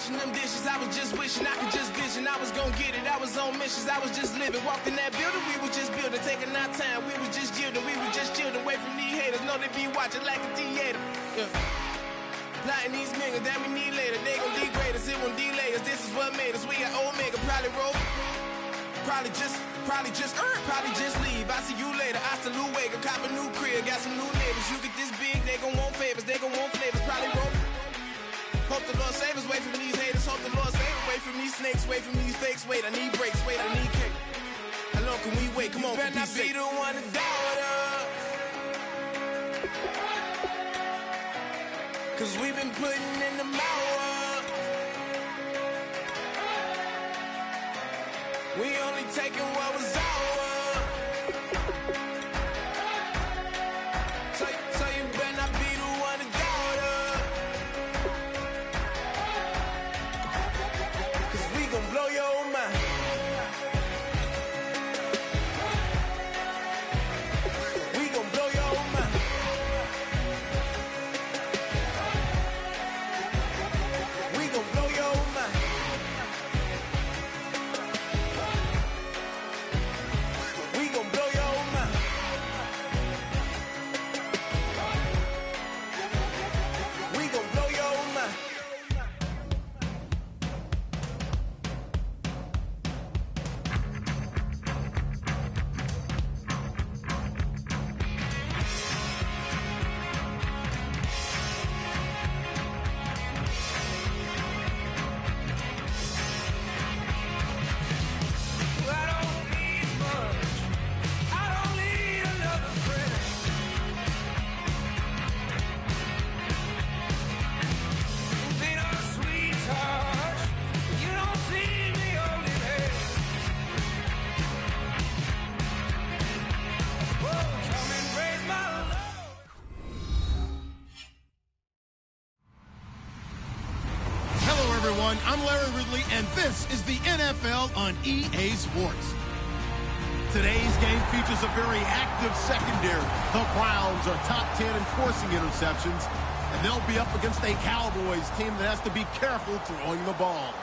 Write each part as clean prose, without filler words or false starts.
washing them dishes. I was just wishing I could just vision. I was gonna get it. I was on missions. I was just living. Walked in that building. We were just building. Taking our time. We were just yielding. We were just chilling. Away from these haters. Know they be watching like a theater. Yeah. Plotting these niggas that we need later. They gon' degrade us. It won't delay us. This is what made us. We got Omega. Probably roll. Probably just leave. I see you later. Hasta Luego. Cop a new crib. Got some new neighbors. You get this big. They gon' want favors. They gon' want flavors. Probably roll. Hope the Lord save us, wait from these haters. Hope the Lord save us, wait from these snakes, wait from these fakes. Wait, I need breaks, wait, I need cake. How long can we wait? Come on, better not be the one to doubt us. Cause we've been putting in the hours. We only taking what was ours. So you better not be the one to doubt us. Blow your mind. We gon' blow your mind. We gon' blow your mind. We gon' blow your mind. We gon' blow your mind. I'm Larry Ridley, and this is the NFL on EA Sports. Today's game features a very active secondary. The Browns are top 10 in forcing interceptions, and they'll be up against a Cowboys team that has to be careful throwing the ball.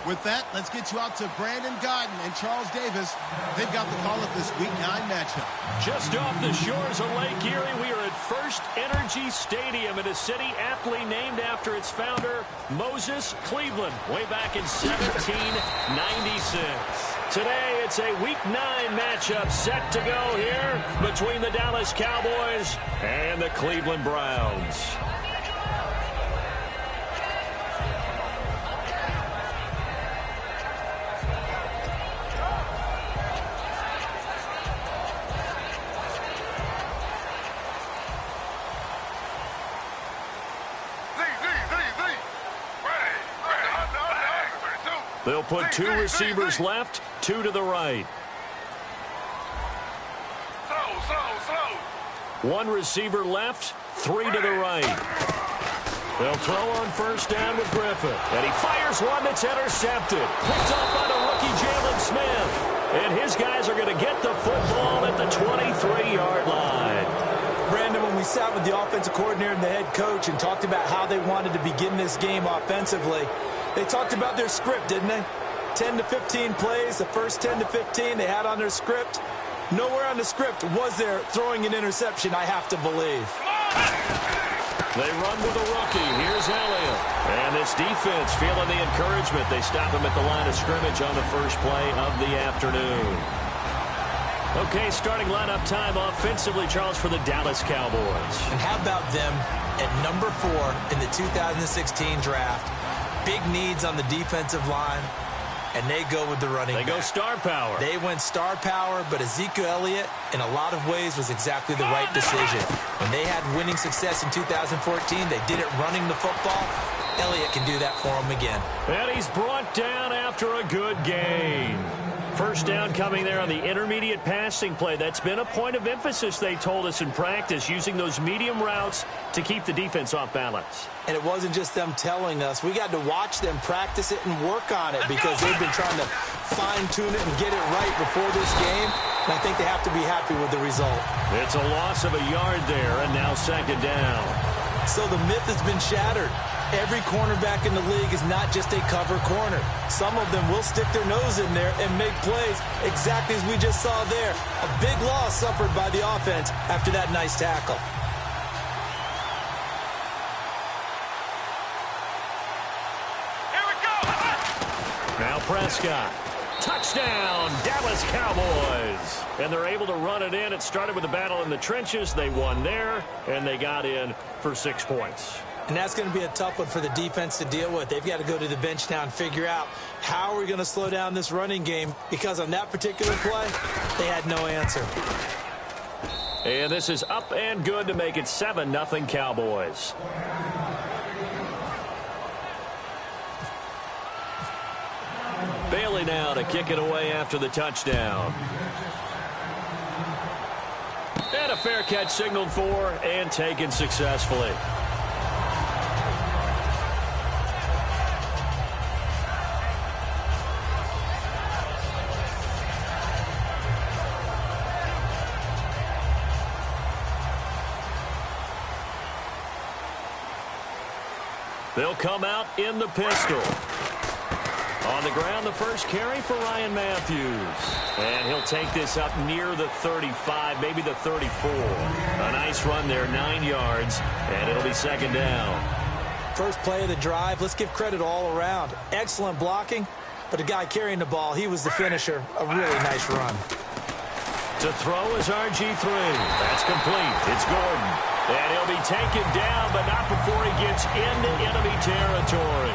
With that, let's get you out to Brandon Godden and Charles Davis. They've got the call of this Week 9 matchup. Just off the shores of Lake Erie, we are at First Energy Stadium in a city aptly named after its founder, Moses Cleveland, way back in 1796. Today, it's a Week 9 matchup set to go here between the Dallas Cowboys and the Cleveland Browns. They'll put two receivers left, two to the right. One receiver left, three to the right. They'll throw on first down with Griffith. And he fires one that's intercepted. Picked up by the rookie Jalen Smith. And his guys are going to get the football at the 23-yard line. Brandon, when we sat with the offensive coordinator and the head coach and talked about how they wanted to begin this game offensively, they talked about their script, didn't they? 10 to 15 plays, the first 10 to 15 they had on their script. Nowhere on the script was there throwing an interception, I have to believe. They run with a rookie. Here's Elliott. And this defense feeling the encouragement. They stop him at the line of scrimmage on the first play of the afternoon. Okay, starting lineup time offensively, Charles, for the Dallas Cowboys. And how about them at number 4 in the 2016 draft? Big needs on the defensive line, and they go with the running back. They go star power. They went star power, but Ezekiel Elliott, in a lot of ways, was exactly the right decision. When they had winning success in 2014, they did it running the football. Elliott can do that for them again. And he's brought down after a good gain. First down coming there on the intermediate passing play. That's been a point of emphasis, they told us in practice, using those medium routes to keep the defense off balance. And it wasn't just them telling us. We got to watch them practice it and work on it because they've been trying to fine-tune it and get it right before this game. And I think they have to be happy with the result. It's a loss of a yard there, and now second down. So the myth has been shattered. Every cornerback in the league is not just a cover corner. Some of them will stick their nose in there and make plays exactly as we just saw there. A big loss suffered by the offense after that nice tackle. Here we go. Now Prescott. Touchdown, Dallas Cowboys. And they're able to run it in. It started with a battle in the trenches. They won there, and they got in for 6 points. And that's going to be a tough one for the defense to deal with. They've got to go to the bench now and figure out how are we going to slow down this running game, because on that particular play, they had no answer. And this is up and good to make it 7-0 Cowboys. Bailey now to kick it away after the touchdown. And a fair catch signaled for and taken successfully. They'll come out in the pistol. On the ground, the first carry for Ryan Matthews. And he'll take this up near the 35, maybe the 34. A nice run there, 9 yards, and it'll be second down. First play of the drive, let's give credit all around. Excellent blocking, but the guy carrying the ball, he was the finisher. A really nice run. To throw is RG3. That's complete. It's Gordon. And he'll be taken down, but not before he gets into enemy territory.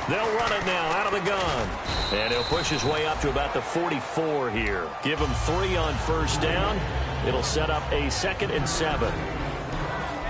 They'll run it now out of the gun. And he'll push his way up to about the 44 here. Give him 3 on first down. It'll set up a 2nd and 7.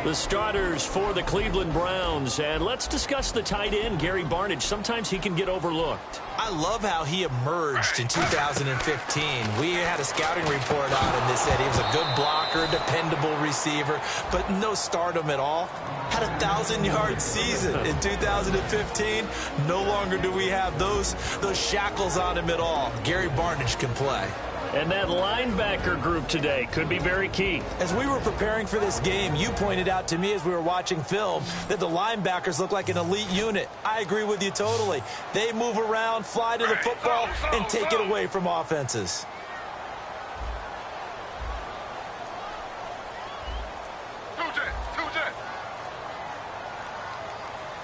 The starters for the Cleveland Browns. And let's discuss the tight end, Gary Barnidge. Sometimes he can get overlooked. I love how he emerged in 2015. We had a scouting report out and they said he was a good blocker, dependable receiver, but no stardom at all. Had a 1,000-yard season in 2015. No longer do we have those shackles on him at all. Gary Barnidge can play. And that linebacker group today could be very key. As we were preparing for this game, you pointed out to me as we were watching film that the linebackers look like an elite unit. I agree with you totally. They move around, fly to the football, and take it away from offenses.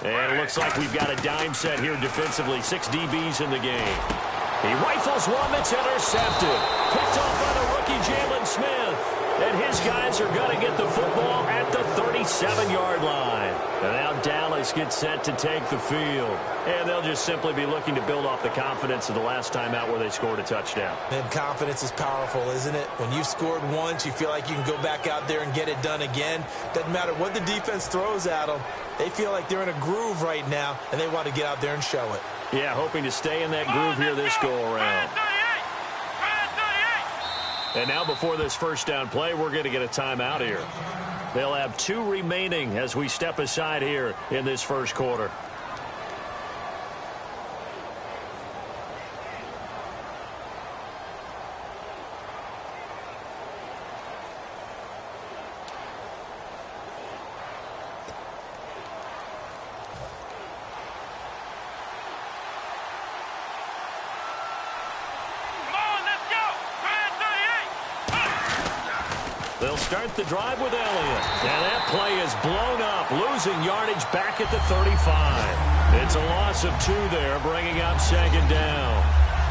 And it looks like we've got a dime set here defensively. 6 DBs in the game. He rifles one that's intercepted. Picked off by the rookie Jalen Smith. And his guys are going to get the football at the 37-yard line. And now Dallas gets set to take the field. And they'll just simply be looking to build off the confidence of the last time out where they scored a touchdown. And confidence is powerful, isn't it? When you've scored once, you feel like you can go back out there and get it done again. Doesn't matter what the defense throws at them. They feel like they're in a groove right now, and they want to get out there and show it. Yeah, hoping to stay in that groove here this go-around. And now before this first down play, we're going to get a timeout here. They'll have 2 remaining as we step aside here in this first quarter. They'll start the drive with Elliott. And that play is blown up, losing yardage back at the 35. It's a loss of 2 there, bringing up second down.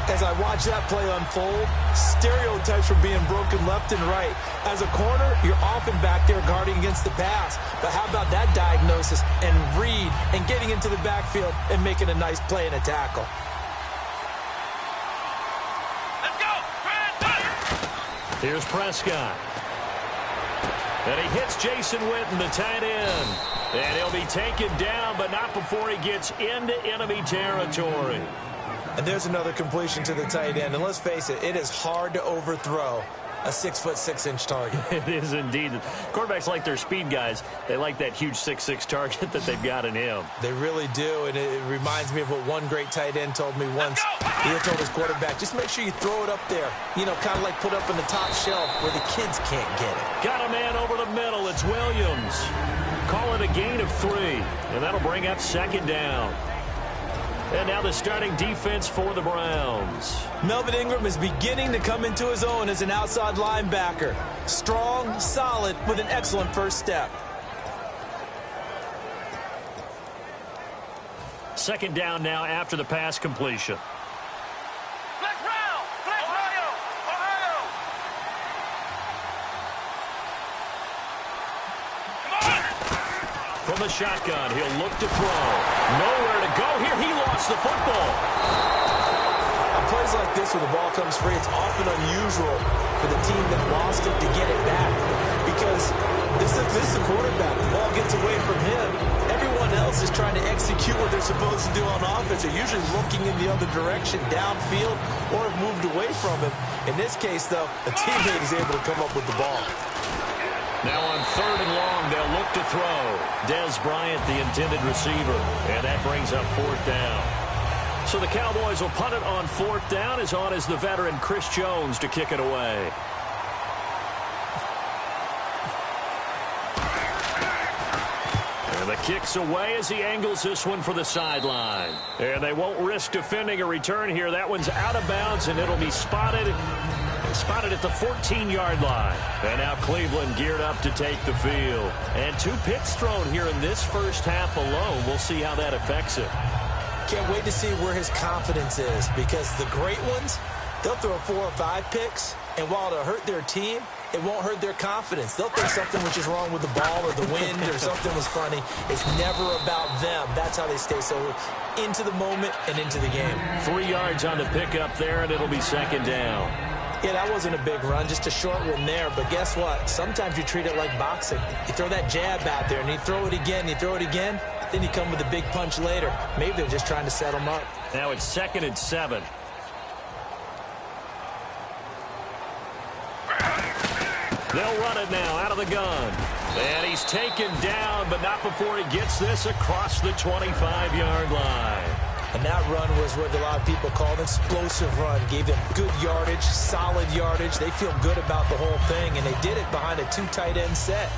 As I watch that play unfold, stereotypes are being broken left and right. As a corner, you're often back there guarding against the pass. But how about that diagnosis and read and getting into the backfield and making a nice play and a tackle? Let's go! Here's Prescott. And he hits Jason Witten, the tight end. And he'll be taken down, but not before he gets into enemy territory. And there's another completion to the tight end. And let's face it, it is hard to overthrow a 6'6" target. It is indeed. Quarterbacks like their speed guys. They like that huge 6'6" target that they've got in him. They really do, and it reminds me of what one great tight end told me once. He told his quarterback, just make sure you throw it up there. You know, kind of like put up in the top shelf where the kids can't get it. Got a man over the middle. It's Williams. Call it a gain of 3, and that'll bring up 2nd down. And now the starting defense for the Browns. Melvin Ingram is beginning to come into his own as an outside linebacker. Strong, solid, with an excellent first step. 2nd down now after the pass completion. From the shotgun, he'll look to throw. Nowhere to go here. He lost the football. On plays like this where the ball comes free, it's often unusual for the team that lost it to get it back. Because this is the quarterback. The ball gets away from him. Everyone else is trying to execute what they're supposed to do on offense. They're usually looking in the other direction, downfield, or have moved away from him. In this case, though, a teammate is able to come up with the ball. Now on 3rd and long, they'll look to throw. Dez Bryant, the intended receiver. And that brings up 4th down. So the Cowboys will punt it on 4th down. As on is the veteran Chris Jones to kick it away. And the kick's away as he angles this one for the sideline. And they won't risk defending a return here. That one's out of bounds, and it'll be spotted at the 14-yard line. And now Cleveland geared up to take the field. And 2 picks thrown here in this first half alone. We'll see how that affects it. Can't wait to see where his confidence is, because the great ones, they'll throw 4 or 5 picks, and while it'll hurt their team, it won't hurt their confidence. They'll think something was just wrong with the ball or the wind or something was funny. It's never about them. That's how they stay so into the moment and into the game. 3 yards on the pickup there, and it'll be 2nd down. Yeah, that wasn't a big run, just a short one there. But guess what? Sometimes you treat it like boxing. You throw that jab out there, and you throw it again, then you come with a big punch later. Maybe they're just trying to set them up. Now it's 2nd and 7. They'll run it now out of the gun. And he's taken down, but not before he gets this across the 25-yard line. And that run was what a lot of people call an explosive run. Gave them good yardage, solid yardage. They feel good about the whole thing, and they did it behind a 2 tight end set.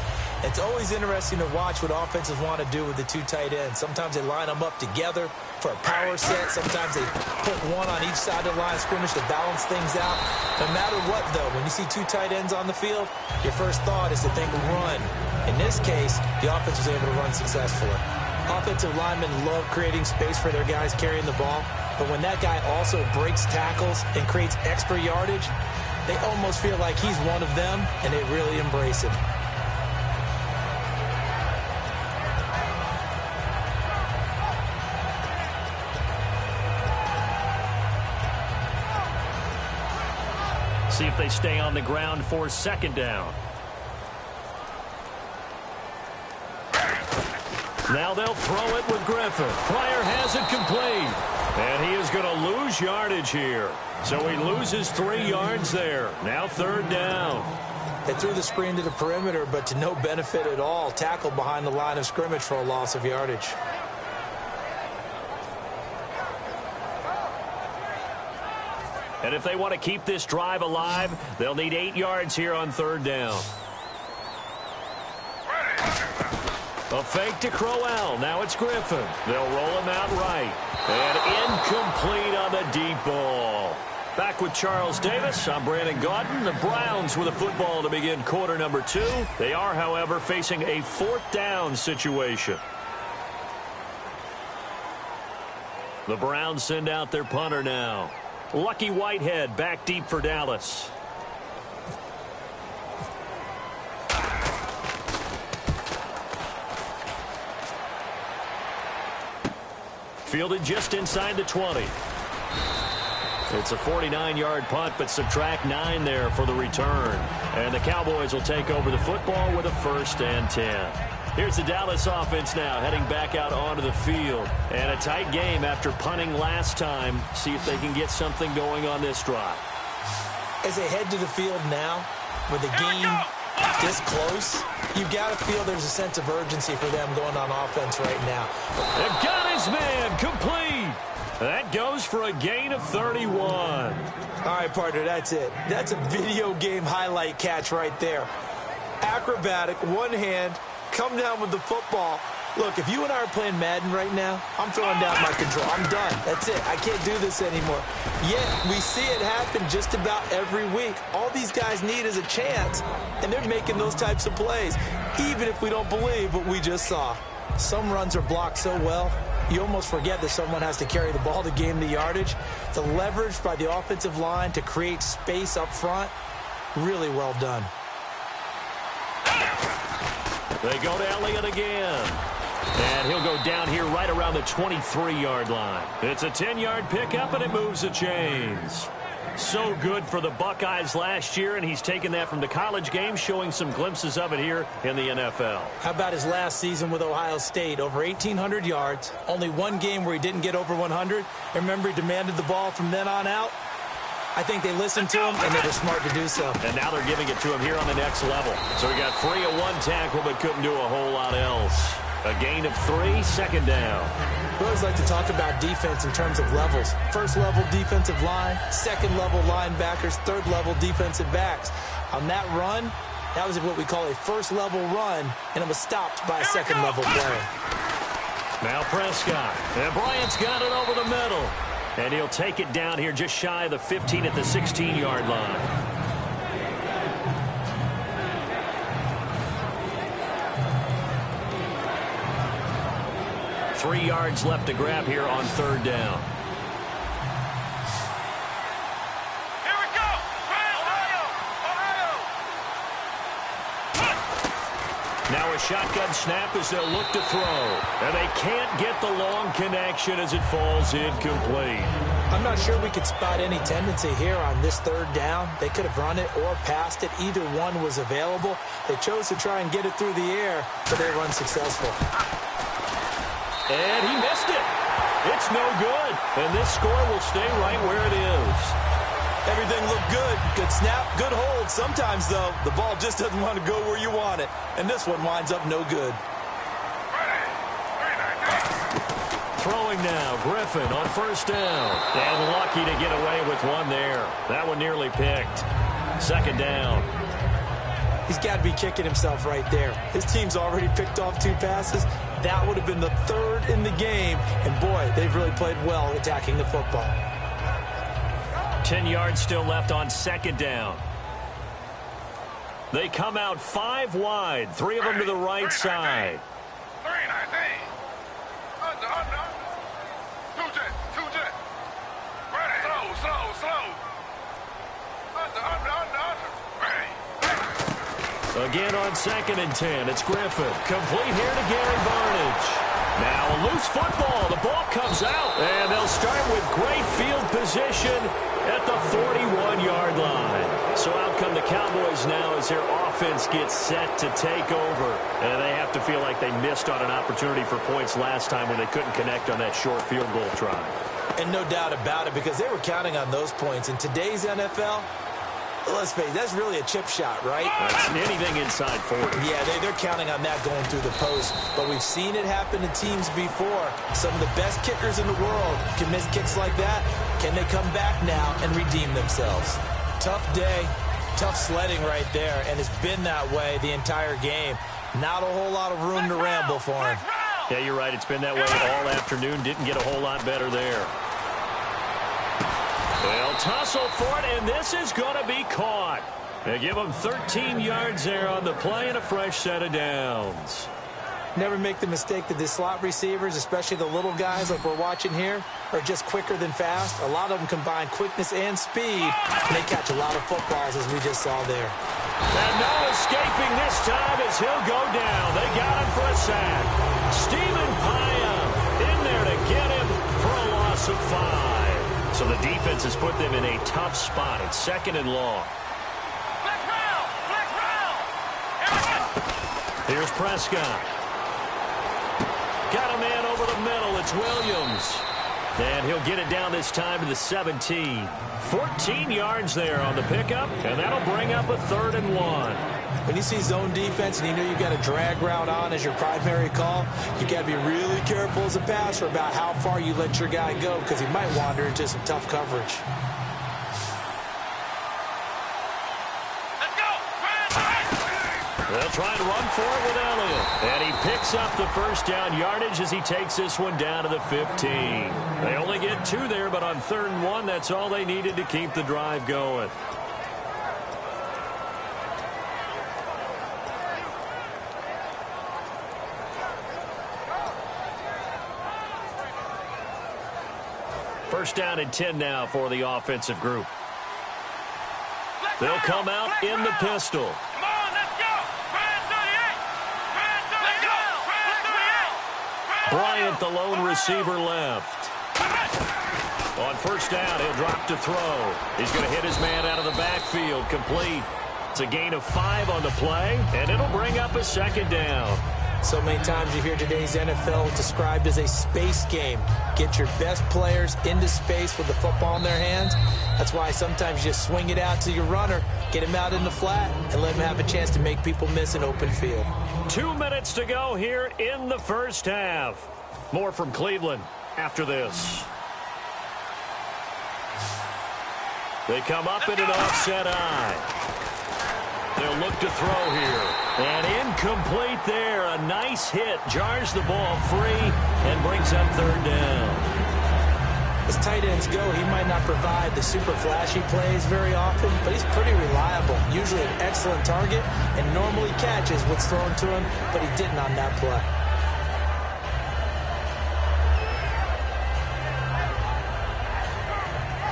It's always interesting to watch what offenses want to do with the 2 tight ends. Sometimes they line them up together for a power set. Sometimes they put one on each side of the line of scrimmage to balance things out. No matter what, though, when you see 2 tight ends on the field, your first thought is to think run. In this case, the offense was able to run successfully. Offensive linemen love creating space for their guys carrying the ball, but when that guy also breaks tackles and creates extra yardage, they almost feel like he's one of them, and they really embrace him. See if they stay on the ground for 2nd down. Now they'll throw it with Griffin. Pryor has it complete. And he is going to lose yardage here. So he loses 3 yards there. Now 3rd down. They threw the screen to the perimeter, but to no benefit at all. Tackled behind the line of scrimmage for a loss of yardage. And if they want to keep this drive alive, they'll need 8 yards here on 3rd down. A fake to Crowell. Now it's Griffin. They'll roll him out right. And incomplete on the deep ball. Back with Charles Davis. I'm Brandon Gaudin. The Browns with a football to begin quarter number 2. They are, however, facing a 4th down situation. The Browns send out their punter now. Lucky Whitehead back deep for Dallas. Fielded just inside the 20. It's a 49-yard punt, but subtract 9 there for the return. And the Cowboys will take over the football with a 1st and 10. Here's the Dallas offense now, heading back out onto the field. And a tight game after punting last time. See if they can get something going on this drive. As they head to the field now, with the game this close, you've got to feel there's a sense of urgency for them going on offense right now. They've got his man complete. That goes for a gain of 31. All right, partner, that's it. That's a video game highlight catch right there. Acrobatic, one hand, come down with the football. Look, if you and I are playing Madden right now, I'm throwing down my control. I'm done. That's it. I can't do this anymore. Yet, we see it happen just about every week. All these guys need is a chance, and they're making those types of plays, even if we don't believe what we just saw. Some runs are blocked so well, you almost forget that someone has to carry the ball to gain the yardage. The leverage by the offensive line to create space up front, really well done. They go to Elliott again. And he'll go down here right around the 23-yard line. It's a 10-yard pickup, and it moves the chains. So good for the Buckeyes last year, and he's taken that from the college game, showing some glimpses of it here in the NFL. How about his last season with Ohio State? Over 1,800 yards, only one game where he didn't get over 100. Remember, he demanded the ball from then on out. I think they listened to him, and they were smart to do so. And now they're giving it to him here on the next level. So he got free of one tackle, but couldn't do a whole lot else. A gain of 3, second down. We always like to talk about defense in terms of levels. First level defensive line, second level linebackers, third level defensive backs. On that run, that was what we call a first level run, and it was stopped by a second level play. Now Prescott. And Bryant's got it over the middle. And he'll take it down here just shy of the 15 at the 16-yard line. 3 yards left to grab here on third down. Here we go! Ohio! Now a shotgun snap as they'll look to throw. And they can't get the long connection as it falls incomplete. I'm not sure we could spot any tendency here on this third down. They could have run it or passed it. Either one was available. They chose to try and get it through the air, but they were unsuccessful. And he missed it. It's no good. And this score will stay right where it is. Everything looked good. Good snap, good hold. Sometimes, though, the ball just doesn't want to go where you want it. And this one winds up no good. Throwing now, Griffin on first down. And lucky to get away with one there. That one nearly picked. Second down. He's got to be kicking himself right there. His team's already picked off 2 passes. That would have been the third in the game. And, boy, they've really played well attacking the football. 10 yards still left on second down. They come out 5 wide, 3 of them to the right side. Again on 2nd and 10. It's Griffin. Complete here to Gary Barnage. Now a loose football. The ball comes out. And they'll start with great field position at the 41-yard line. So out come the Cowboys now as their offense gets set to take over. And they have to feel like they missed on an opportunity for points last time when they couldn't connect on that short field goal try. And no doubt about it, because they were counting on those points. In today's NFL, let's face it, that's really a chip shot, right? That's anything inside 40. Yeah, they're counting on that going through the post. But we've seen it happen to teams before. Some of the best kickers in the world can miss kicks like that. Can they come back now and redeem themselves? Tough day, tough sledding right there, and it's been that way the entire game. Not a whole lot of room to ramble for him. Yeah, you're right. It's been that way all afternoon. Didn't get a whole lot better there. They'll tussle for it, and this is going to be caught. They give them 13 yards there on the play and a fresh set of downs. Never make the mistake that the slot receivers, especially the little guys like we're watching here, are just quicker than fast. A lot of them combine quickness and speed, and they catch a lot of footballs, as we just saw there. And no escaping this time as he'll go down. They got him for a sack. Stephen Paya in there to get him for a loss of 5. So the defense has put them in a tough spot. It's 2nd and long. Here's Prescott. Got a man over the middle. It's Williams. And he'll get it down this time to the 17. 14 yards there on the pickup, and that'll bring up a 3rd and 1. When you see zone defense and you know you got a drag route on as your primary call, you got to be really careful as a passer about how far you let your guy go because he might wander into some tough coverage. They'll try and run for it with Elliott. And he picks up the first down yardage as he takes this one down to the 15. They only get 2 there, but on 3rd and 1, that's all they needed to keep the drive going. First down and 10 now for the offensive group. They'll come out in the pistol. Bryant, the lone receiver, left. On first down, he'll drop to throw. He's going to hit his man out of the backfield, complete. It's a gain of 5 on the play, and it'll bring up a 2nd down. So many times you hear today's NFL described as a space game. Get your best players into space with the football in their hands. That's why sometimes you just swing it out to your runner, get him out in the flat, and let him have a chance to make people miss an open field. 2 minutes to go here in the first half. More from Cleveland after this. They come up in an offset eye. They'll look to throw here. And incomplete there. A nice hit. Jars the ball free and brings up 3rd down. As tight ends go, he might not provide the super flashy plays very often, but he's pretty reliable. Usually an excellent target and normally catches what's thrown to him, but he didn't on that play.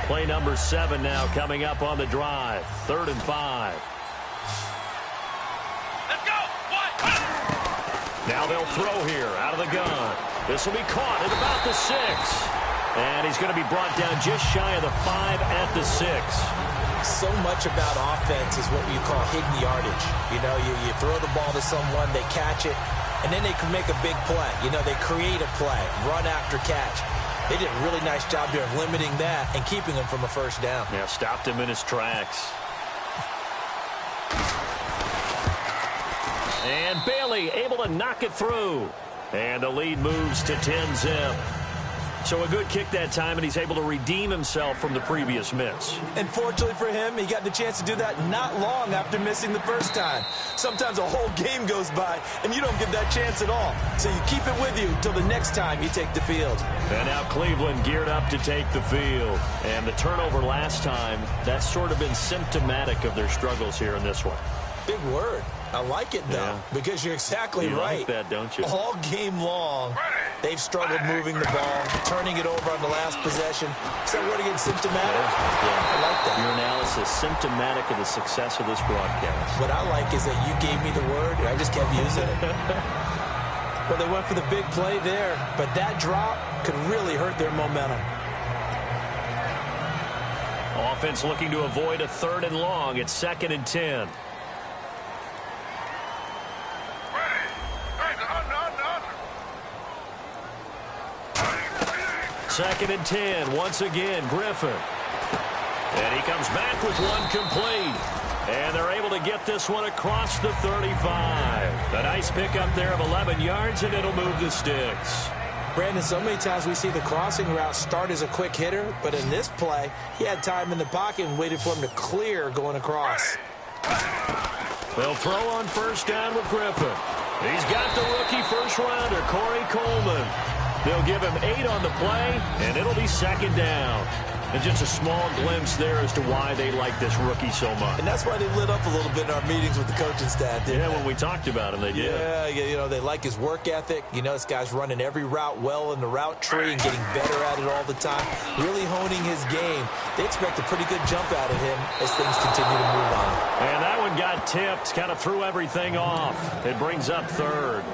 Play number 7 now coming up on the drive. 3rd and 5. Now they'll throw here out of the gun. This will be caught at about the 6. And he's going to be brought down just shy of the 5 at the 6. So much about offense is what you call hidden yardage. You know, you throw the ball to someone, they catch it, and then they can make a big play. You know, they create a play, run after catch. They did a really nice job there of limiting that and keeping him from a first down. Yeah, stopped him in his tracks. And Bailey able to knock it through. And the lead moves to 10-zip. So a good kick that time, and he's able to redeem himself from the previous miss. And fortunately for him, he got the chance to do that not long after missing the first time. Sometimes a whole game goes by, and you don't get that chance at all. So you keep it with you until the next time you take the field. And now Cleveland geared up to take the field. And the turnover last time, that's sort of been symptomatic of their struggles here in this one. Big word. I like it, though, because you're exactly right. You like that, don't you? All game long, they've struggled moving the ball, turning it over on the last possession. Is that word again, symptomatic? Yeah. I like that. Your analysis, symptomatic of the success of this broadcast. What I like is that you gave me the word, and I just kept using it. Well, they went for the big play there, but that drop could really hurt their momentum. Offense looking to avoid a 3rd and long. It's 2nd and 10. 2nd and 10. Once again, Griffin. And he comes back with one complete. And they're able to get this one across the 35. A nice pickup there of 11 yards, and it'll move the sticks. Brandon, so many times we see the crossing route start as a quick hitter, but in this play, he had time in the pocket and waited for him to clear going across. They'll throw on first down with Griffin. He's got the rookie first-rounder, Corey Coleman. They'll give him 8 on the play, and it'll be 2nd down. And just a small glimpse there as to why they like this rookie so much. And that's why they lit up a little bit in our meetings with the coaching staff, didn't they? When we talked about him, they did. Yeah, you know, they like his work ethic. You know, this guy's running every route well in the route tree and getting better at it all the time, really honing his game. They expect a pretty good jump out of him as things continue to move on. And that one got tipped, kind of threw everything off. It brings up 3rd.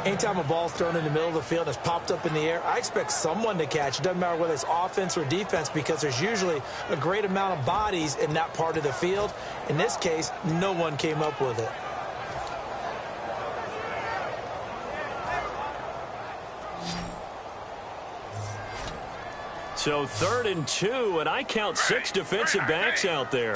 Anytime a ball's thrown in the middle of the field and it's popped up in the air, I expect someone to catch. It doesn't matter whether it's offense or defense because there's usually a great amount of bodies in that part of the field. In this case, no one came up with it. So 3rd and 2, and I count 6 defensive backs out there.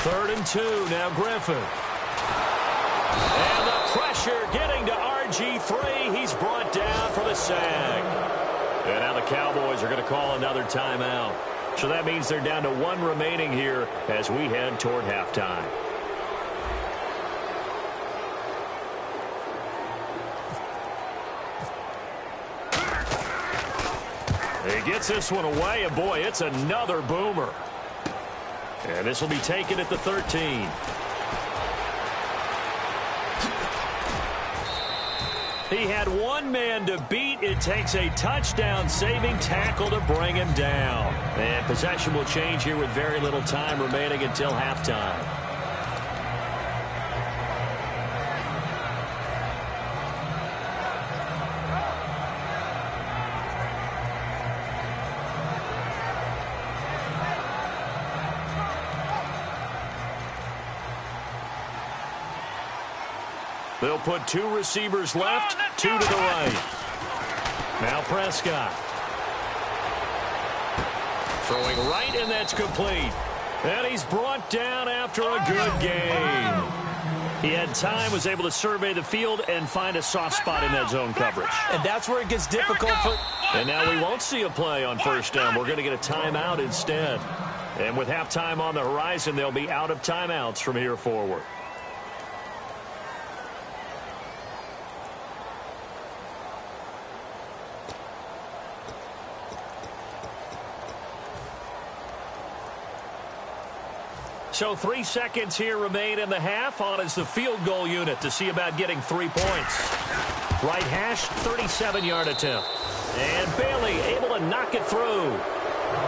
3rd and 2. Now Griffin. And the pressure getting to RG3. He's brought down for the sack. And now the Cowboys are going to call another timeout. So that means they're down to 1 remaining here as we head toward halftime. He gets this one away, and boy, it's another boomer. And this will be taken at the 13. He had one man to beat. It takes a touchdown-saving tackle to bring him down. And possession will change here with very little time remaining until halftime. They'll put 2 receivers left, 2 to the right. Now Prescott. Throwing right, and that's complete. And he's brought down after a good game. He had time, was able to survey the field and find a soft spot in that zone coverage. And that's where it gets difficult for... And now we won't see a play on 1st down. We're going to get a timeout instead. And with halftime on the horizon, they'll be out of timeouts from here forward. So 3 seconds here remain in the half. On is the field goal unit to see about getting 3 points. Right hash, 37-yard attempt. And Bailey able to knock it through.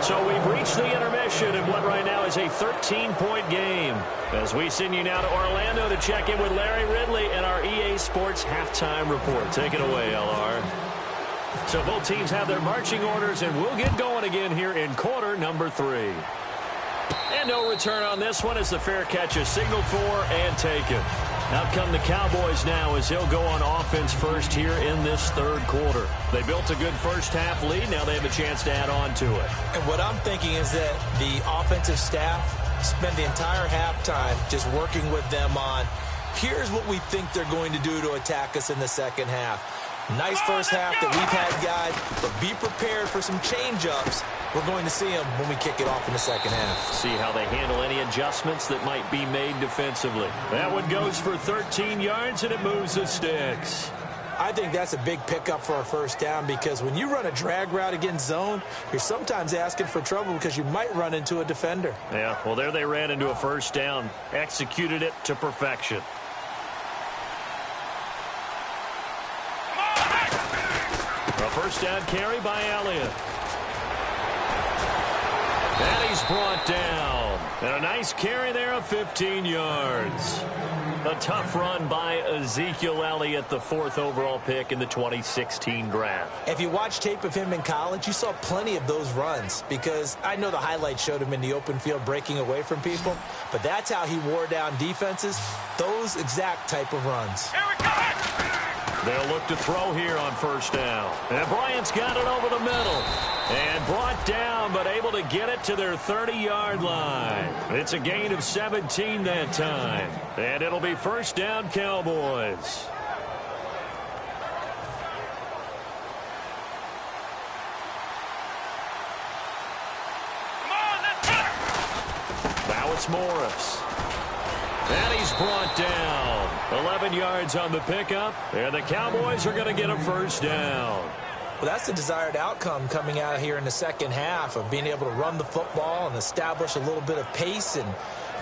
So we've reached the intermission in what right now is a 13-point game. As we send you now to Orlando to check in with Larry Ridley and our EA Sports halftime report. Take it away, LR. So both teams have their marching orders, and we'll get going again here in quarter number 3. And no return on this one as the fair catch is signaled for and taken. Out come the Cowboys now as they'll go on offense first here in this 3rd quarter. They built a good first-half lead. Now they have a chance to add on to it. And what I'm thinking is that the offensive staff spent the entire halftime just working with them on, here's what we think they're going to do to attack us in the second half. Nice first half that we've had, guys, but be prepared for some change-ups. We're going to see them when we kick it off in the second half. See how they handle any adjustments that might be made defensively. That one goes for 13 yards, and it moves the sticks. I think that's a big pickup for a 1st down because when you run a drag route against zone, you're sometimes asking for trouble because you might run into a defender. Yeah, well, there they ran into a 1st down, executed it to perfection. A 1st down carry by Elliott. And he's brought down. And a nice carry there of 15 yards. A tough run by Ezekiel Elliott, the 4th overall pick in the 2016 draft. If you watch tape of him in college, you saw plenty of those runs because I know the highlights showed him in the open field breaking away from people, but that's how he wore down defenses, those exact type of runs. Here we go. They'll look to throw here on 1st down. And Bryant's got it over the middle. And brought down, but able to get it to their 30-yard line. It's a gain of 17 that time. And it'll be 1st down, Cowboys. Come on, let's go. Now it's Morris. And he's brought down. 11 yards on the pickup. And the Cowboys are going to get a 1st down. Well, that's the desired outcome coming out here in the second half of being able to run the football and establish a little bit of pace and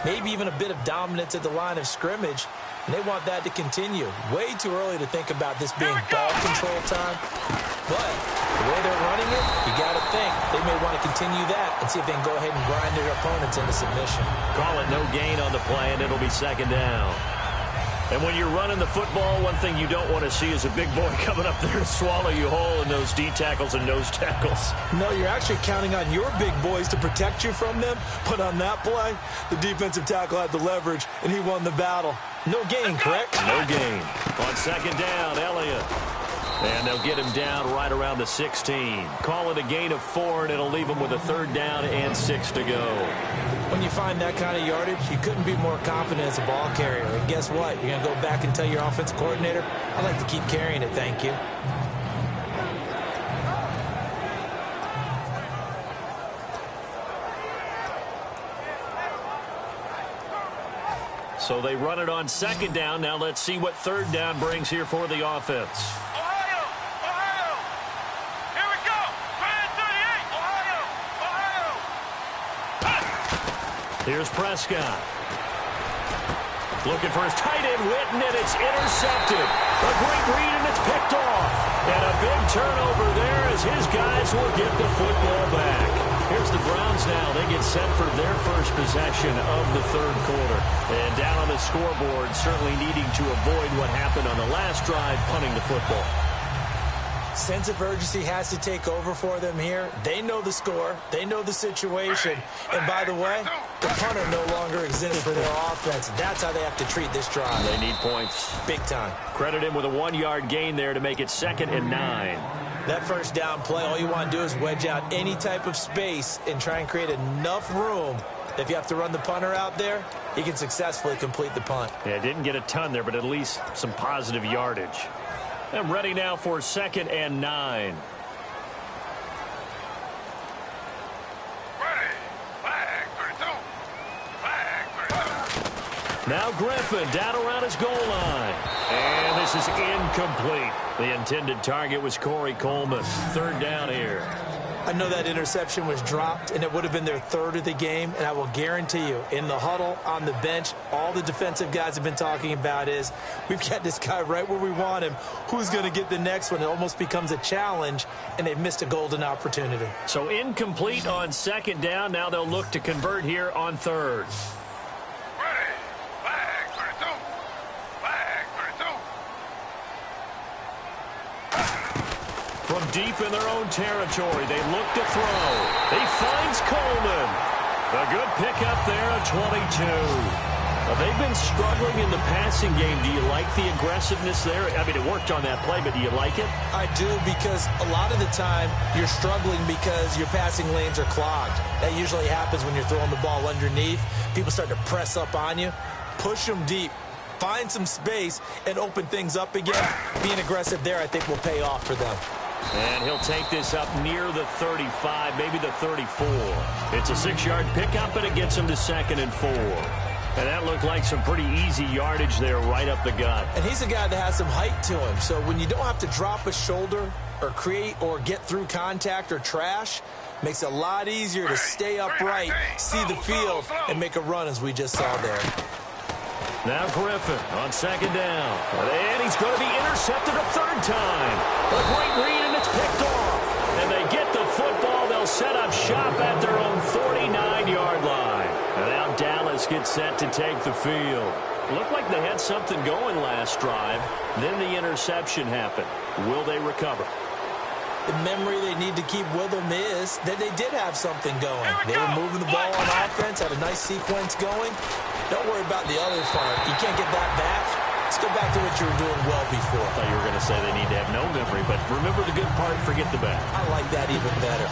maybe even a bit of dominance at the line of scrimmage. And they want that to continue. Way too early to think about this being ball control time. But the way they're running it, you got to think they may want to continue that and see if they can go ahead and grind their opponents into submission. Call it no gain on the play, and it'll be 2nd down. And when you're running the football, one thing you don't want to see is a big boy coming up there to swallow you whole in those D tackles and nose tackles. No, you're actually counting on your big boys to protect you from them. But on that play, the defensive tackle had the leverage, and he won the battle. No gain, correct? No gain. On 2nd down, Elliott. And they'll get him down right around the 16. Call it a gain of 4, and it'll leave him with a 3rd down and 6 to go. When you find that kind of yardage, you couldn't be more confident as a ball carrier. And guess what? You're going to go back and tell your offensive coordinator, I'd like to keep carrying it, thank you. So they run it on second down. Now let's see what third down brings here for the offense. Here's Prescott. Looking for his tight end, Witten, and it's intercepted. A great read, and it's picked off. And a big turnover there as his guys will get the football back. Here's the Browns now. They get set for their first possession of the third quarter. And down on the scoreboard, certainly needing to avoid what happened on the last drive, punting the football. Sense of urgency has to take over for them here. They know the score. They know the situation. And by the way, the punter no longer exists for their offense. That's how they have to treat this drive. They need points. Big time. Credit him with a 1-yard gain there to make it 2nd and 9. That first down play, all you want to do is wedge out any type of space and try and create enough room that if you have to run the punter out there, he can successfully complete the punt. Yeah, didn't get a ton there, but at least some positive yardage. And ready now for 2nd and 9. Now Griffin down around his goal line. And this is incomplete. The intended target was Corey Coleman. 3rd down here. I know that interception was dropped, and it would have been their 3rd of the game, and I will guarantee you, in the huddle, on the bench, all the defensive guys have been talking about is, we've got this guy right where we want him. Who's going to get the next one? It almost becomes a challenge, and they've missed a golden opportunity. So incomplete on 2nd down. Now they'll look to convert here on 3rd. From deep in their own territory, they look to throw. He finds Coleman. A good pickup there at 22. They've been struggling in the passing game. Do you like the aggressiveness there? I mean, it worked on that play, but do you like it? I do, because a lot of the time you're struggling because your passing lanes are clogged. That usually happens when you're throwing the ball underneath. People start to press up on you. Push them deep. Find some space and open things up again. Being aggressive there, I think, will pay off for them. And he'll take this up near the 35, maybe the 34. It's a 6-yard pickup, and it gets him to 2nd and 4. And that looked like some pretty easy yardage there right up the gut. And he's a guy that has some height to him. So when you don't have to drop a shoulder or create or get through contact or trash, makes it a lot easier to stay upright, see the field, and make a run as we just saw there. Now Griffin on 2nd down. And he's going to be intercepted a 3rd time. A great read, and it's picked off. And they get the football. They'll set up shop at their own 49-yard line. And now Dallas gets set to take the field. Looked like they had something going last drive. Then the interception happened. Will they recover? The memory they need to keep with them is that they did have something going. They were moving the ball on offense, had a nice sequence going. Don't worry about the other part. You can't get that back. Let's go back to what you were doing well before. I thought you were going to say they need to have no memory, but remember the good part, forget the bad. I like that even better.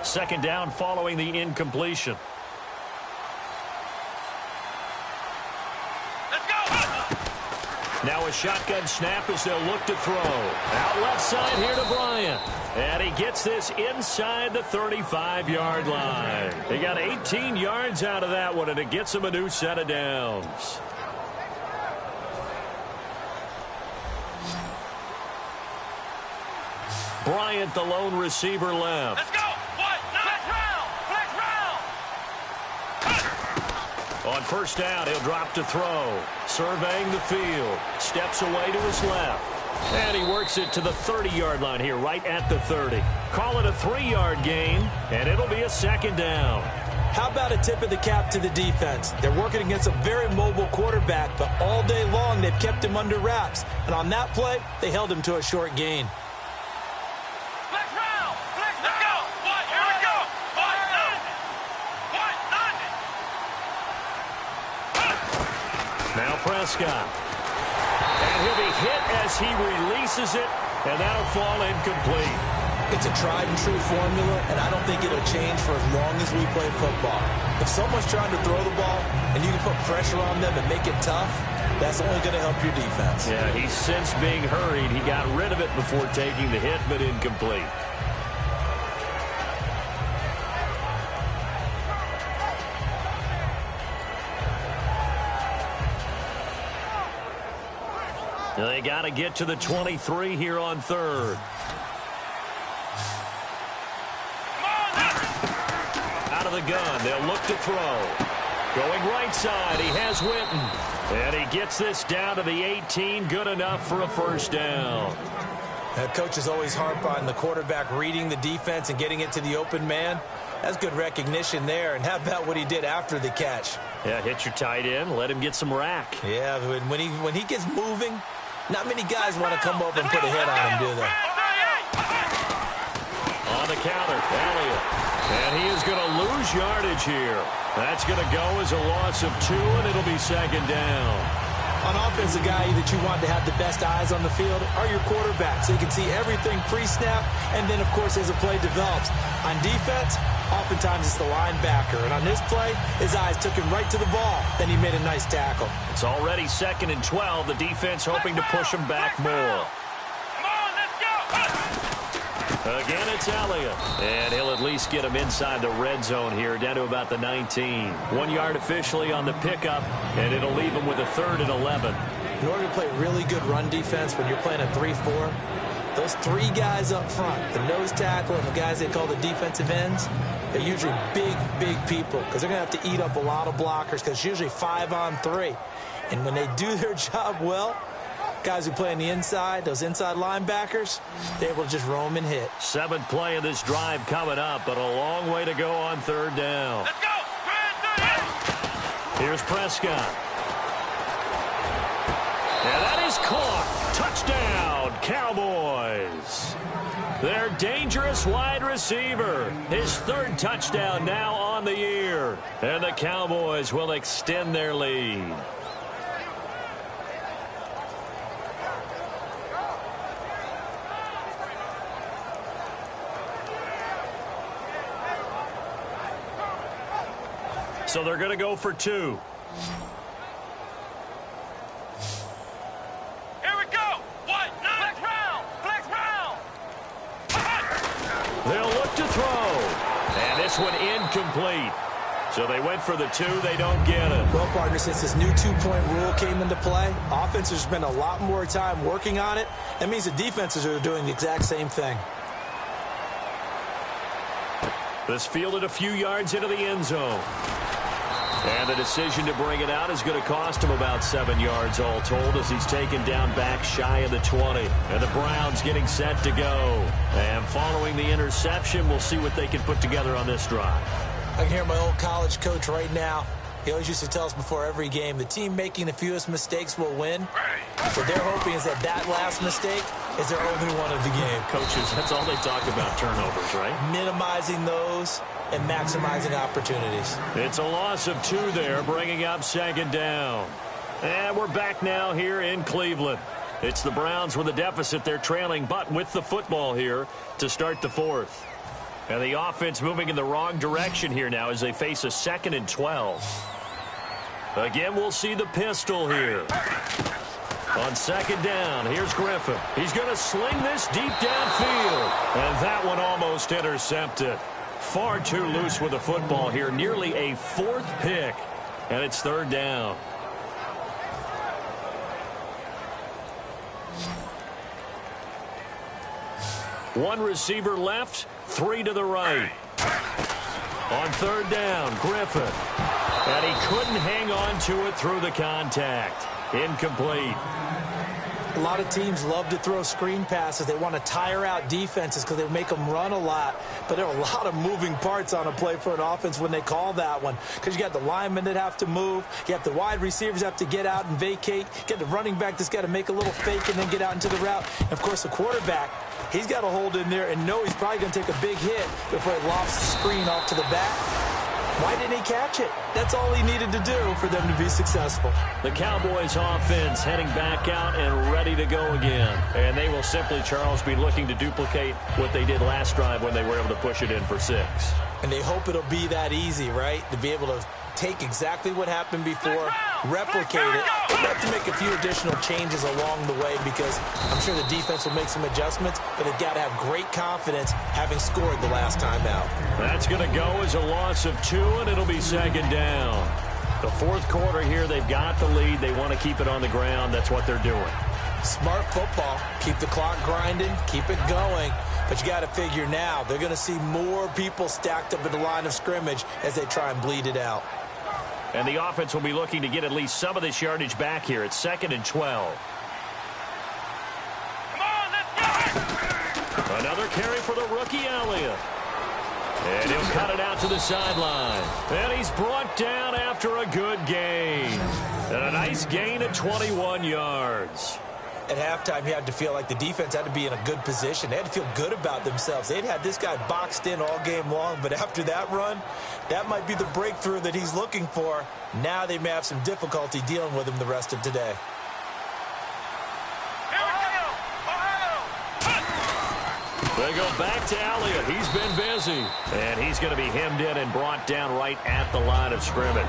Second down following the incompletion. Let's go! Now a shotgun snap as they'll look to throw. Out left side here to Bryant. And he gets this inside the 35-yard line. He got 18 yards out of that one, and it gets him a new set of downs. Bryant, the lone receiver, left. Let's go! What? Flex round! On 1st down, he'll drop to throw. Surveying the field. Steps away to his left. And he works it to the 30-yard line here, right at the 30. Call it a 3-yard gain, and it'll be a 2nd down. How about a tip of the cap to the defense? They're working against a very mobile quarterback, but all day long they've kept him under wraps. And on that play, they held him to a short gain. Flex round! Let's go! What? Here we go! What? No! Now Prescott. And he'll be hit as he releases it, and that'll fall incomplete. It's a tried-and-true formula, and I don't think it'll change for as long as we play football. If someone's trying to throw the ball and you can put pressure on them and make it tough, that's only going to help your defense. Yeah, he's since being hurried. He got rid of it before taking the hit, but incomplete. They got to get to the 23 here on third. Out of the gun, they'll look to throw. Going right side, he has Witten. And he gets this down to the 18, good enough for a first down. Coaches always harp on the quarterback reading the defense and getting it to the open man. That's good recognition there. And how about what he did after the catch? Yeah, hit your tight end, let him get some rack. Yeah, when he gets moving, not many guys want to come over and put a hit on him, do they? On the counter, Elliott. And he is going to lose yardage here. That's going to go as a loss of 2, and it'll be second down. On offense, the guy that you want to have the best eyes on the field are your quarterbacks, so you can see everything pre-snap, and then, of course, as the play develops. On defense, oftentimes it's the linebacker. And on this play, his eyes took him right to the ball. Then he made a nice tackle. It's already 2nd and 12. The defense hoping to push him back more. Again, it's Elliott. And he'll at least get him inside the red zone here, down to about the 19. 1 yard officially on the pickup, and it'll leave him with a 3rd and 11. In order to play really good run defense when you're playing a 3-4, those 3 guys up front, the nose tackle and the guys they call the defensive ends, they're usually big, big people because they're going to have to eat up a lot of blockers because it's usually 5-on-3. And when they do their job well, guys who play on the inside, those inside linebackers, they're able to just roam and hit. 7th play of this drive coming up, but a long way to go on 3rd down. Let's go! Here's Prescott. And that is caught. Touchdown, Cowboys. Their dangerous wide receiver. His 3rd touchdown now on the year. And the Cowboys will extend their lead. So they're going to go for 2. Here we go! What? Flex round! Flex round! They'll look to throw. And this one incomplete. So they went for the 2. They don't get it. Well, partner, since this new 2-point rule came into play, offenses spend a lot more time working on it. That means the defenses are doing the exact same thing. This fielded a few yards into the end zone. And the decision to bring it out is going to cost him about 7 yards all told as he's taken down back shy of the 20. And the Browns getting set to go. And following the interception, we'll see what they can put together on this drive. I can hear my old college coach right now. He always used to tell us before every game, the team making the fewest mistakes will win. What they're hoping is that last mistake is their only one of the game. Coaches, that's all they talk about, turnovers, right? Minimizing those and maximizing opportunities. It's a loss of 2 there, bringing up 2nd down. And we're back now here in Cleveland. It's the Browns with a deficit. They're trailing, but with the football here to start the 4th. And the offense moving in the wrong direction here now as they face a 2nd and 12. Again, we'll see the pistol here. On 2nd down, here's Griffin. He's going to sling this deep downfield. And that one almost intercepted. Far too loose with the football here. Nearly a 4th pick. And it's 3rd down. One receiver left, 3 to the right. On 3rd down, Griffin. And he couldn't hang on to it through the contact. Incomplete. A lot of teams love to throw screen passes. They want to tire out defenses because they make them run a lot. But there are a lot of moving parts on a play for an offense when they call that one. Because you got the linemen that have to move. You have the wide receivers have to get out and vacate. You got the running back that's got to make a little fake and then get out into the route. And, of course, the quarterback, he's got to hold in there and know he's probably going to take a big hit before he lofts the screen off to the back. Why didn't he catch it? That's all he needed to do for them to be successful. The Cowboys offense heading back out and ready to go again. And they will simply, Charles, be looking to duplicate what they did last drive when they were able to push it in for 6. And they hope it'll be that easy, right? To be able to take exactly what happened before, replicate it. They'll have to make a few additional changes along the way because I'm sure the defense will make some adjustments, but they've got to have great confidence having scored the last time out. That's going to go as a loss of 2, and it'll be 2nd down. The 4th quarter here, they've got the lead. They want to keep it on the ground. That's what they're doing. Smart football. Keep the clock grinding. Keep it going. But you got to figure now, they're going to see more people stacked up at the line of scrimmage as they try and bleed it out. And the offense will be looking to get at least some of this yardage back here. It's 2nd and 12. Come on, let's go! Another carry for the rookie Elliott. And he'll cut it out to the sideline. And he's brought down after a good gain. And a nice gain of 21 yards. At halftime, you had to feel like the defense had to be in a good position. They had to feel good about themselves. They'd had this guy boxed in all game long, but after that run, that might be the breakthrough that he's looking for. Now they may have some difficulty dealing with him the rest of today. They go back to Elliott. He's been busy. And he's going to be hemmed in and brought down right at the line of scrimmage.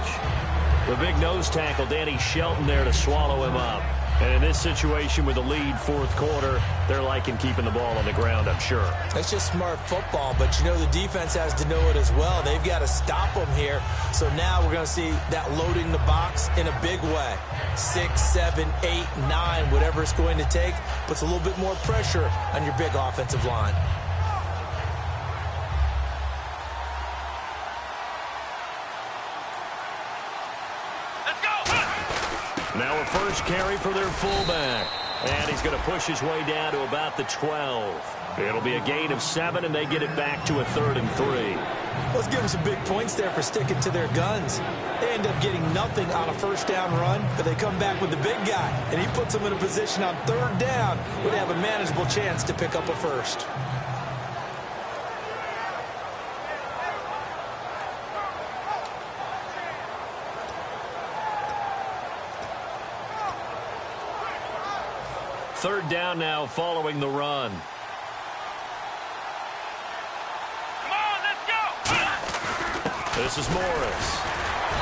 The big nose tackle, Danny Shelton, there to swallow him up. And in this situation with the lead 4th quarter, they're liking keeping the ball on the ground, I'm sure. That's just smart football, but you know the defense has to know it as well. They've got to stop them here. So now we're going to see that loading the box in a big way. 6, 7, 8, 9, whatever it's going to take, puts a little bit more pressure on your big offensive line. Now a first carry for their fullback. And he's going to push his way down to about the 12. It'll be a gain of 7, and they get it back to a 3rd and 3. Let's give them some big points there for sticking to their guns. They end up getting nothing on a first down run, but they come back with the big guy, and he puts them in a position on 3rd down where they have a manageable chance to pick up a first. Third down now following the run. Come on, let's go! This is Morris.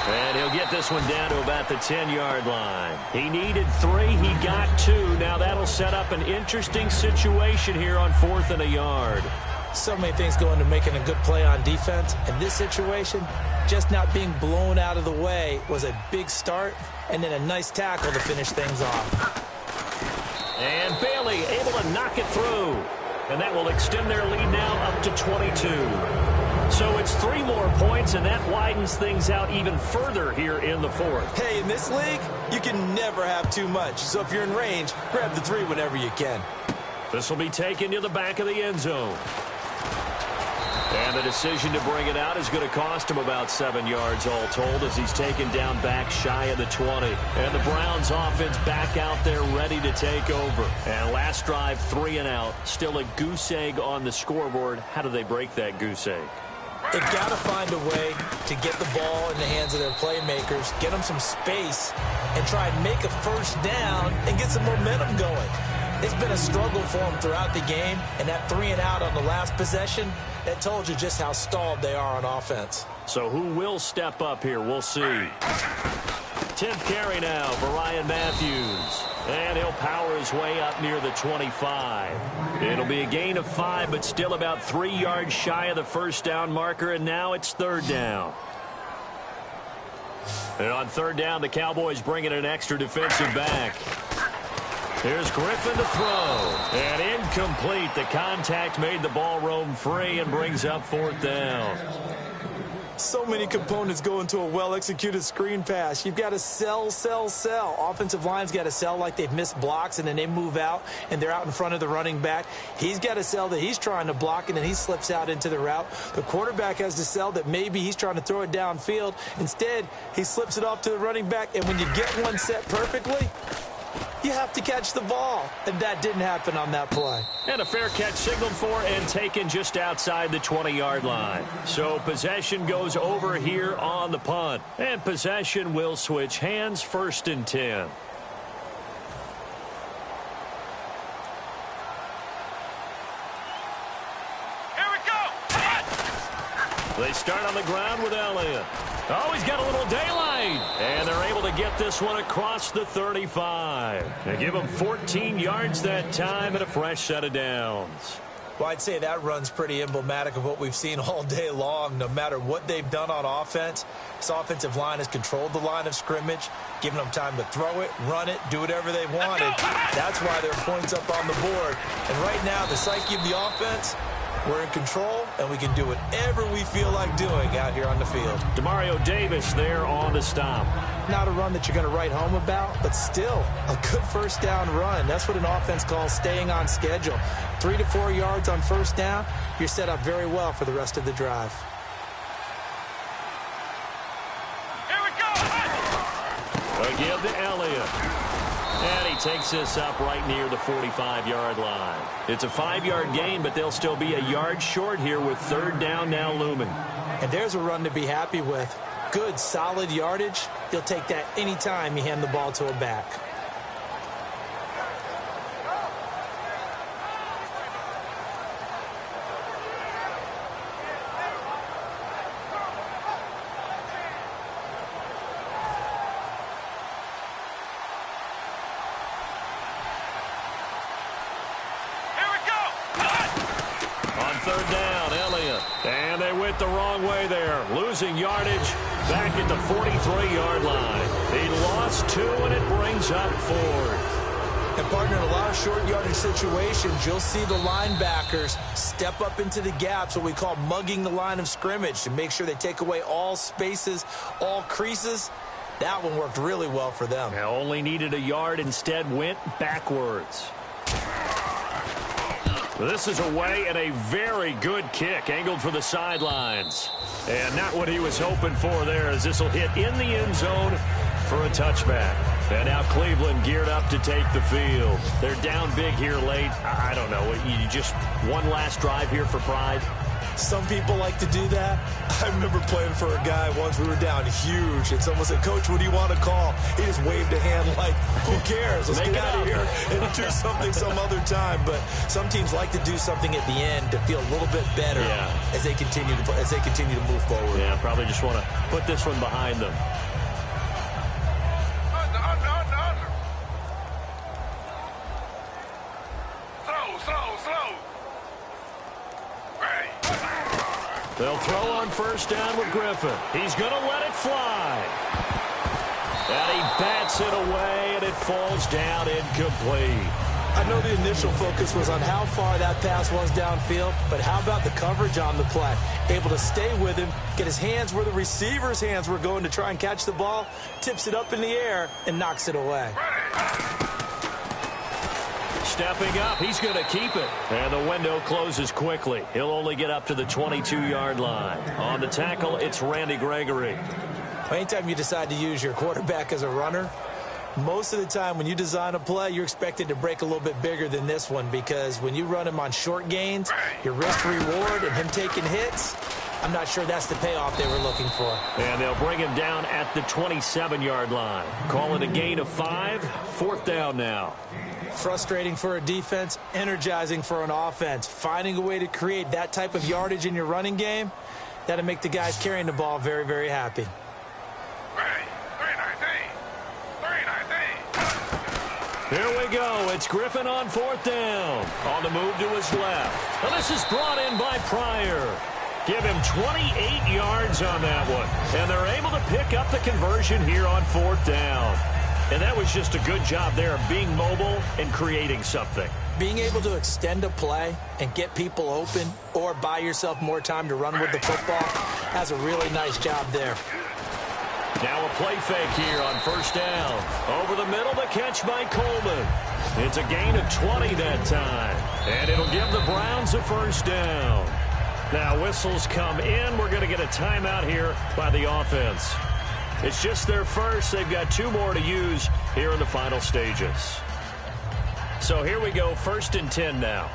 And he'll get this one down to about the 10-yard line. He needed 3. He got 2. Now that'll set up an interesting situation here on 4th and a yard. So many things go into making a good play on defense. In this situation, just not being blown out of the way was a big start, and then a nice tackle to finish things off. And Bailey able to knock it through. And that will extend their lead now up to 22. So it's 3 more points, and that widens things out even further here in the 4th. Hey, in this league, you can never have too much. So if you're in range, grab the 3 whenever you can. This will be taken to the back of the end zone. And the decision to bring it out is going to cost him about 7 yards all told as he's taken down back shy of the 20. And the Browns offense back out there ready to take over. And last drive, 3 and out. Still a goose egg on the scoreboard. How do they break that goose egg? They've got to find a way to get the ball in the hands of their playmakers, get them some space, and try and make a first down and get some momentum going. It's been a struggle for them throughout the game, and that 3 and out on the last possession, that told you just how stalled they are on offense. So who will step up here? We'll see. 10th carry now for Ryan Matthews. And he'll power his way up near the 25. It'll be a gain of 5, but still about 3 yards shy of the first down marker, and now it's 3rd down. And on 3rd down, the Cowboys bring in an extra defensive back. Here's Griffin to throw. And incomplete. The contact made the ball roam free and brings up 4th down. So many components go into a well-executed screen pass. You've got to sell. Offensive line's got to sell like they've missed blocks, and then they move out, and they're out in front of the running back. He's got to sell that he's trying to block, and then he slips out into the route. The quarterback has to sell that maybe he's trying to throw it downfield. Instead, he slips it off to the running back, and when you get one set perfectly, You have to catch the ball, and that didn't happen on that play. And a fair catch signaled for and taken just outside the 20-yard line. So possession goes over here on the punt. And possession will switch hands, 1st and 10. They start on the ground with Elliott. Oh, he's got a little daylight. And they're able to get this one across the 35. And give him 14 yards that time and a fresh set of downs. Well, I'd say that run's pretty emblematic of what we've seen all day long. No matter what they've done on offense, this offensive line has controlled the line of scrimmage, giving them time to throw it, run it, do whatever they wanted. That's why there are points up on the board. And right now, the psyche of the offense, we're in control, and we can do whatever we feel like doing out here on the field. Demario Davis there on the stop. Not a run that you're going to write home about, but still a good first down run. That's what an offense calls staying on schedule. 3 to 4 yards on first down, you're set up very well for the rest of the drive. Here we go. Again to Elliott. And he takes this up right near the 45-yard line. It's a 5-yard gain, but they'll still be a yard short here with 3rd down now looming. And there's a run to be happy with. Good, solid yardage. He'll take that anytime you hand the ball to a back. The wrong way there, losing yardage back at the 43-yard line. He lost 2, and it brings up 4th. And partner, in a lot of short yardage situations, you'll see the linebackers step up into the gaps, what we call mugging the line of scrimmage, to make sure they take away all spaces, all creases. That one worked really well for them. Now only needed a yard, instead went backwards. This is away, and a very good kick angled for the sidelines. And not what he was hoping for there, as this will hit in the end zone for a touchback. And now Cleveland geared up to take the field. They're down big here late. I don't know. You just one last drive here for pride? Some people like to do that. I remember playing for a guy once. We were down huge, and someone said, "Coach, what do you want to call?" He just waved a hand like, "Who cares? Let's get out of here and do something some other time." But some teams like to do something at the end to feel a little bit better as they continue to move forward. Yeah, probably just want to put this one behind them. They'll throw on first down with Griffin. He's going to let it fly. And he bats it away, and it falls down incomplete. I know the initial focus was on how far that pass was downfield, but how about the coverage on the play? Able to stay with him, get his hands where the receiver's hands were going to try and catch the ball, tips it up in the air, and knocks it away. Stepping up, he's going to keep it. And the window closes quickly. He'll only get up to the 22-yard line. On the tackle, it's Randy Gregory. Anytime you decide to use your quarterback as a runner, most of the time when you design a play, you're expected to break a little bit bigger than this one, because when you run him on short gains, your risk-reward and him taking hits, I'm not sure that's the payoff they were looking for. And they'll bring him down at the 27-yard line. Call it a gain of 5, 4th down now. Frustrating for a defense, energizing for an offense. Finding a way to create that type of yardage in your running game, that'll make the guys carrying the ball very, very happy. Here we go. It's Griffin on 4th down. On the move to his left. Now this is brought in by Pryor. Give him 28 yards on that one. And they're able to pick up the conversion here on 4th down. And that was just a good job there of being mobile and creating something. Being able to extend a play and get people open or buy yourself more time to run with the football, that's a really nice job there. Now a play fake here on first down. Over the middle, the catch by Coleman. It's a gain of 20 that time. And it'll give the Browns a first down. Now whistles come in. We're going to get a timeout here by the offense. It's just their first. They've got 2 more to use here in the final stages. So here we go, 1st and 10 now.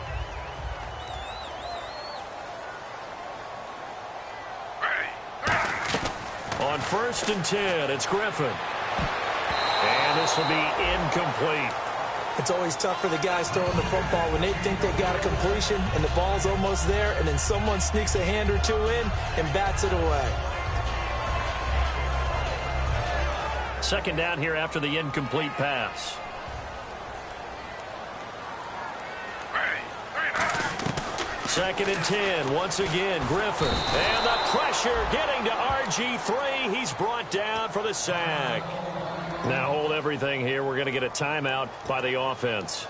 On 1st and 10, it's Griffin. And this will be incomplete. It's always tough for the guys throwing the football when they think they got a completion and the ball's almost there, and then someone sneaks a hand or two in and bats it away. 2nd down here after the incomplete pass. Second and 10, once again, Griffin. And the pressure getting to RG3. He's brought down for the sack. Now hold everything here. We're going to get a timeout by the offense.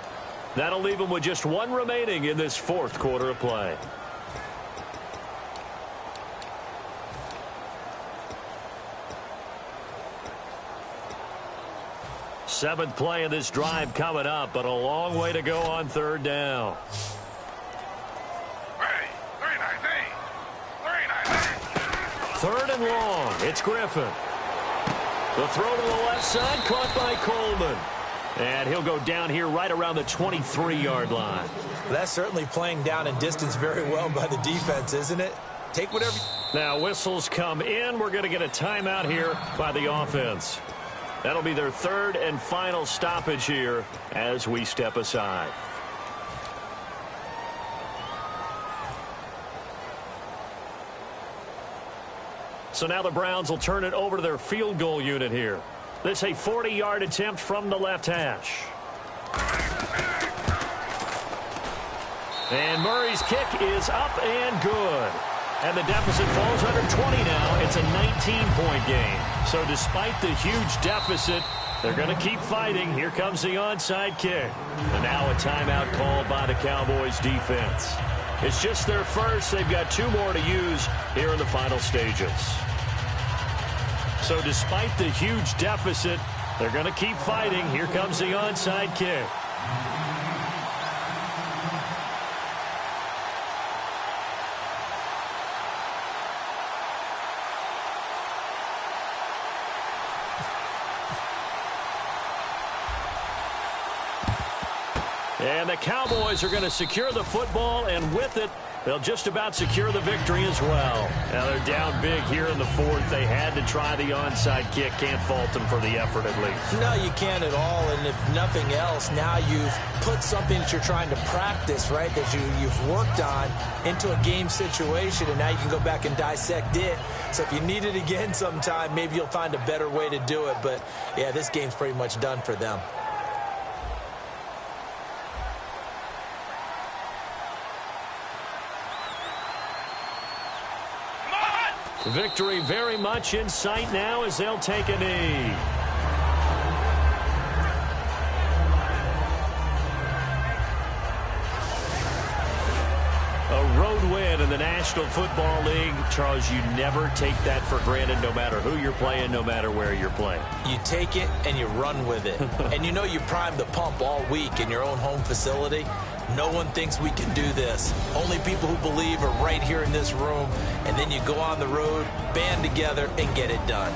That'll leave them with just 1 remaining in this 4th quarter of play. Seventh play of this drive coming up, but a long way to go on 3rd down. Third and long. It's Griffin. The throw to the left side, caught by Coleman. And he'll go down here right around the 23-yard line. That's certainly playing down and distance very well by the defense, isn't it? Take whatever. Now whistles come in. We're going to get a timeout here by the offense. That'll be their 3rd and final stoppage here as we step aside. So now the Browns will turn it over to their field goal unit here. This a 40-yard attempt from the left hash. And Murray's kick is up and good. And the deficit falls under 20 now. It's a 19-point game. So despite the huge deficit, they're going to keep fighting. Here comes the onside kick. And now a timeout called by the Cowboys defense. It's just their first. They've got 2 more to use here in the final stages. So despite the huge deficit, they're going to keep fighting. Here comes the onside kick. And the Cowboys are going to secure the football, and with it, they'll just about secure the victory as well. Now they're down big here in the 4th. They had to try the onside kick. Can't fault them for the effort at least. No, you can't at all. And if nothing else, now you've put something that you're trying to practice, right, that you've worked on into a game situation, and now you can go back and dissect it. So if you need it again sometime, maybe you'll find a better way to do it. But, yeah, this game's pretty much done for them. Victory very much in sight now as they'll take a knee. A road win in the National Football League. Charles, you never take that for granted no matter who you're playing, no matter where you're playing. You take it and you run with it. And you know you primed the pump all week in your own home facility. No one thinks we can do this. Only people who believe are right here in this room. And then you go on the road, band together, and get it done.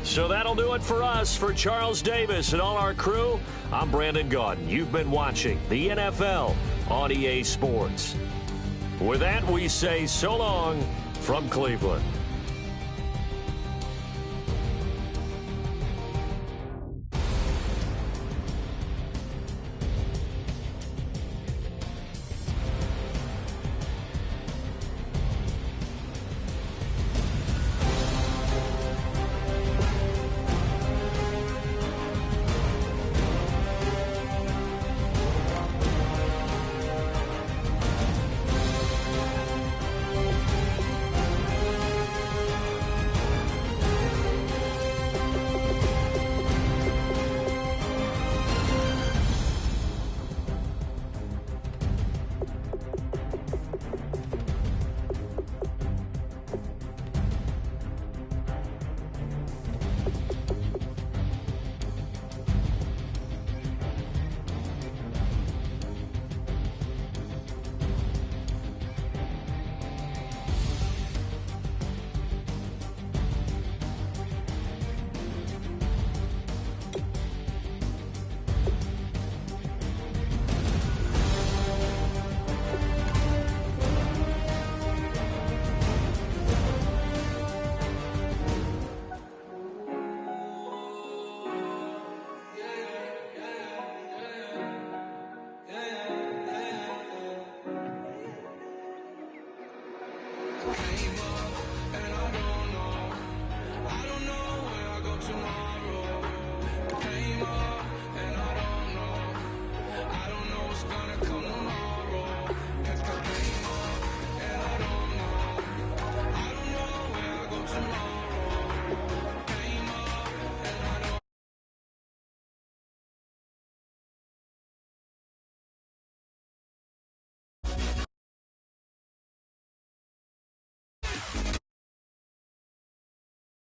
So that'll do it for us. For Charles Davis and all our crew, I'm Brandon Gaudin. You've been watching the NFL on EA Sports. With that, we say so long from Cleveland.